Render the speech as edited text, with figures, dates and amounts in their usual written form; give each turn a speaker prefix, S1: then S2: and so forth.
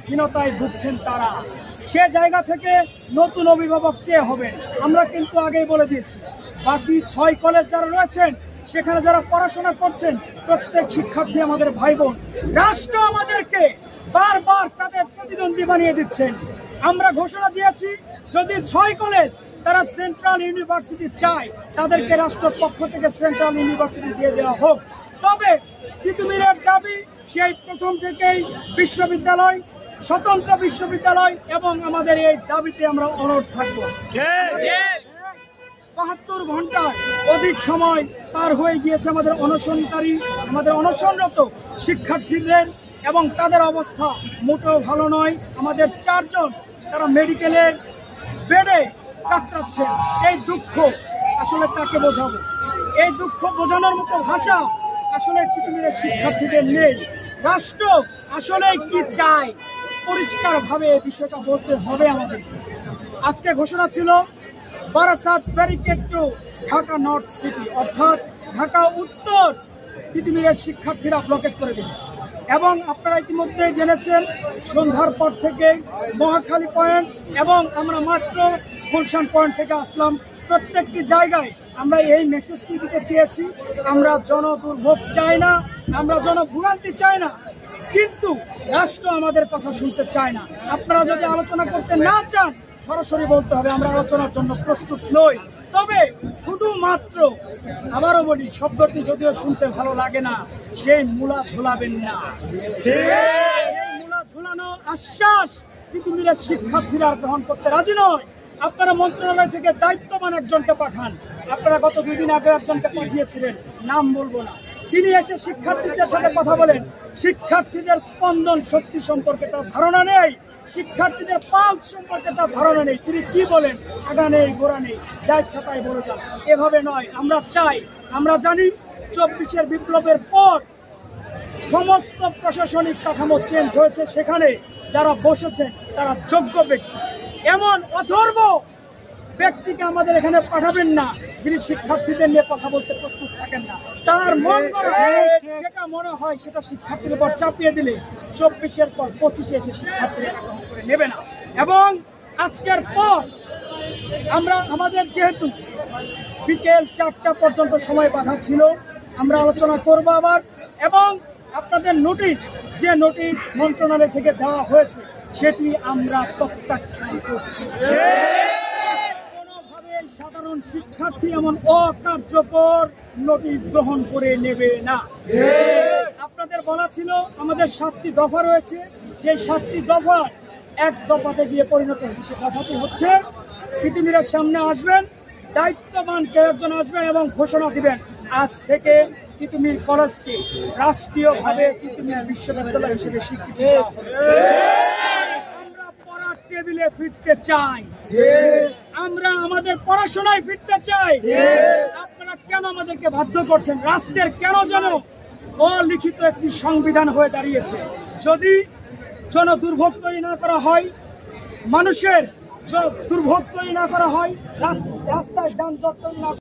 S1: ক্ষীণতায় ভুগছেন তারা। সে জায়গা থেকে নতুন অভিভাবক কে হবেন আমরা কিন্তু আগেই বলে দিয়েছি। বাকি 6 কলেজ যারা রয়েছেন সেখানে যারা পড়াশোনা করছেন প্রত্যেক শিক্ষার্থী আমাদের ভাই বোন। রাষ্ট্র আমাদেরকে বারবার তাদের প্রতিদ্বন্দ্বী বানিয়ে দিচ্ছেন। আমরা ঘোষণা দিয়েছি যদি 6 কলেজ তারা সেন্ট্রাল ইউনিভার্সিটি চায় তাদেরকে রাষ্ট্রের পক্ষ থেকে সেন্ট্রাল ইউনিভার্সিটি দিয়ে দেওয়া হোক। তবে তিতুমীরের দাবি সেই প্রথম থেকেই বিশ্ববিদ্যালয়, স্বতন্ত্র বিশ্ববিদ্যালয়, এবং আমাদের এই দাবিতে আমরা অনড় থাকব। 72 ঘন্টার অধিক সময় পার হয়ে গিয়েছে আমাদের অনশনকারী, আমাদের অনশনরত শিক্ষার্থীদের, এবং তাদের অবস্থা মোটেও ভালো নয়। আমাদের 4 জন তারা মেডিকেলের বেডে কাতরাচ্ছেন। এই দুঃখ আসলে কাকে বোঝাবো? এই দুঃখ বোঝানোর মতো ভাষা আসলে তিতুমীরের শিক্ষার্থীদের নেই। রাষ্ট্র আসলে কি চায় পরিষ্কারভাবে এই বিষয়টা বলতে হবে আমাদের। আজকে ঘোষণা ছিল Barasat barricade two Dhaka north city, অর্থাৎ ঢাকা উত্তর তিতুমীরের শিক্ষার্থীরা ব্লকেট করে দেবে। এবং আপনারা ইতিমধ্যে জেনেছেন সন্ধ্যার পর থেকে মহাখালী পয়েন্ট এবং আমরা মাত্র গুলশান পয়েন্ট থেকে আসলাম, প্রত্যেকটি জায়গায় আমরা এই মেসেজটি দিতে চেয়েছি। আমরা জনদুর্ভোগ চাই না, আমরা জনভোগান্তি চাই না, কিন্তু রাষ্ট্র আমাদের কথা শুনতে চায় না। আপনারা যদি আলোচনা করতে না চান সরাসরি বলতে হবে আমরা আলোচনার জন্য প্রস্তুত নই। তবে শুধুমাত্র আবারও বলি, শব্দটি যদিও শুনতে ভালো লাগে না, সেই মূলা ঝোলাবেন না। সেই মূলা ঝোলানো আশ্বাস তিতুমীরের শিক্ষার্থীরা গ্রহণ করতে রাজি নয়। আপনারা মন্ত্রণালয় থেকে দায়িত্ববান একজনকে পাঠান। আপনারা গত 2 দিন আগে একজনকে পাঠিয়েছিলেন, নাম বলবো না। তিনি এসে শিক্ষার্থীদের সাথে কথা বলেন। শিক্ষার্থীদের স্পন্দন শক্তি সম্পর্কে তার ধারণা নেই, শিক্ষার্থীদের পালস সম্পর্কে তার ধারণা নেই। তিনি কি বলেন? আগা নেই গোড়া নেই, যা ইচ্ছা তাই বলে যান। এভাবে নয়, আমরা চাই, আমরা জানি 24-এর বিপ্লবের পর সমস্ত প্রশাসনিক কাঠামো চেঞ্জ হয়েছে, সেখানে যারা বসেছেন তারা যোগ্য ব্যক্তি। এমন অথর্ব ব্যক্তিকে আমাদের এখানে পাঠাবেন না যিনি শিক্ষার্থীদের নিয়ে কথা বলতে প্রস্তুত থাকেন না। তার মন গড়া যেটা মনে হয় সেটা শিক্ষার্থীদের উপর চাপিয়ে দিলে 24-এর পর 25-এ এসে শিক্ষার্থীরা গ্রহণ করে নেবে না। এবং আজকের পর আমরা আমাদের যেহেতু বিকেল 4টা পর্যন্ত সময় বাঁধা ছিল, আমরা আলোচনা করব আবার। এবং আপনাদের নোটিশ, যে নোটিশ মন্ত্রণালয় থেকে দেওয়া হয়েছে সেটি আমরা প্রত্যাখ্যান করছি। কোনোভাবে সাধারণ শিক্ষার্থী এমন অকার্যকর নোটিশ গ্রহণ করে নেবে না। আপনাদের বলা ছিল আমাদের 7টি দফা রয়েছে, সেই 7টি দফা এক দফাতে গিয়ে পরিণত হয়েছে। সে দফাটি হচ্ছে তিতুমীরের সামনে আসবেন, দায়িত্ববান কেউ একজন আসবেন এবং ঘোষণা দিবেন আজ থেকে তিতুমীর কলেজকে রাষ্ট্রীয়ভাবে তিতুমীর বিশ্ববিদ্যালয় হিসেবে স্বীকৃতি দেওয়া হবে। আমরা পড়ার টেবিলে ফিরতে চাই, আমরা আমাদের পড়াশোনায় ফিরতে চাই। আপনারা কেন আমাদেরকে বাধ্য করছেন? রাষ্ট্রের কেন যেন অলিখিত একটি সংবিধান হয়ে দাঁড়িয়েছে। যদি জনদুর্ভোগ তৈরি না করা হয়, মানুষের দুর্ভোগ তৈরি না করা হয়, রাস্তায় যানজট তৈরি না